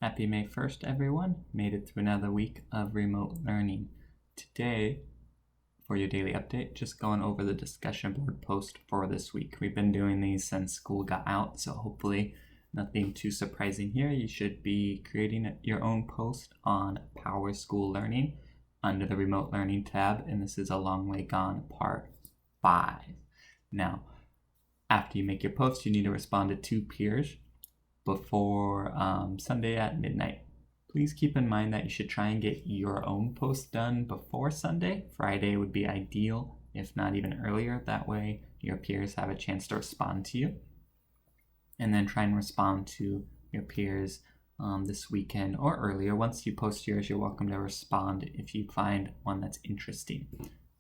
Happy May 1st, everyone. Made it through another week of remote learning. Today, for your daily update, just going over the discussion board post for this week. We've been doing these since school got out, so hopefully nothing too surprising here. You should be creating your own post on Power School Learning under the Remote Learning tab, and this is A Long Way Gone Part 5. Now, after you make your post, you need to respond to 2 peers before Sunday at midnight. Please keep in mind that you should try and get your own post done before Sunday. Friday would be ideal, if not even earlier. That way your peers have a chance to respond to you. And then try and respond to your peers this weekend or earlier. Once you post yours, you're welcome to respond if you find one that's interesting.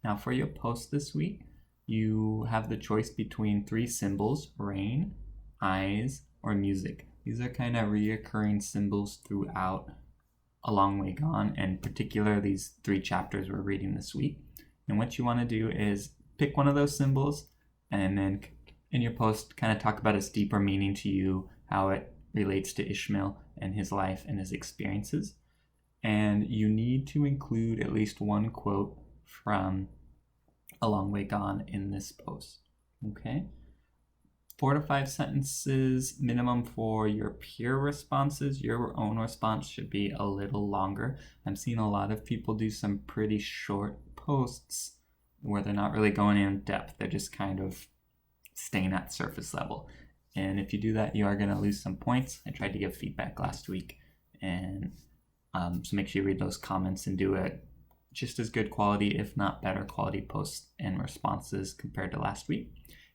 Now for your post this week, you have the choice between 3 symbols: rain, eyes, or music. These are kind of reoccurring symbols throughout A Long Way Gone, and in particular these 3 chapters we're reading this week. And what you want to do is pick one of those symbols and then in your post kind of talk about its deeper meaning to you, how it relates to Ishmael and his life and his experiences. And you need to include at least one quote from A Long Way Gone in this post. Okay? 4 to 5 sentences minimum for your peer responses. Your own response should be a little longer. I'm seeing a lot of people do some pretty short posts where they're not really going in depth. They're just kind of staying at surface level. And if you do that, you are going to lose some points. I tried to give feedback last week, and so make sure you read those comments and do it just as good quality, if not better quality posts and responses compared to last week.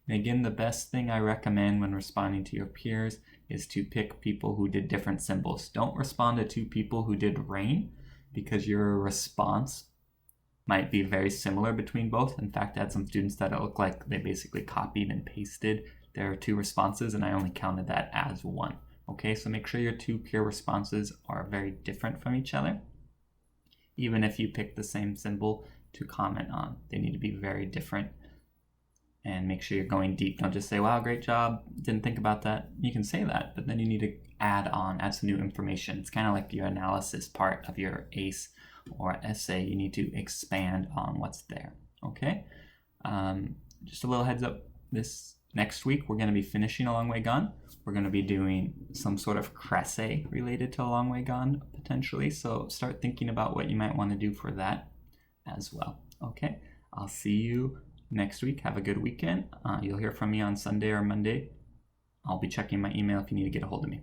And again, the best thing I recommend when responding to your peers is to pick people who did different symbols. Don't respond to 2 people who did rain, because your response might be very similar between both. In fact, I had some students that it looked like they basically copied and pasted their 2 responses, and I only counted that as 1. Okay, so make sure your 2 peer responses are very different from each other. Even if you pick the same symbol to comment on, they need to be very different. And make sure you're going deep. Don't just say, wow, great job, didn't think about that. You can say that, but then you need to add some new information. It's kind of like your analysis part of your ACE or essay. You need to expand on what's there, okay? Just a little heads up, this next week we're going to be finishing A Long Way Gone. We're going to be doing some sort of cresse related to A Long Way Gone, potentially, so start thinking about what you might want to do for that as well, okay? I'll see you next week. Have a good weekend. You'll hear from me on Sunday or Monday. I'll be checking my email if you need to get a hold of me.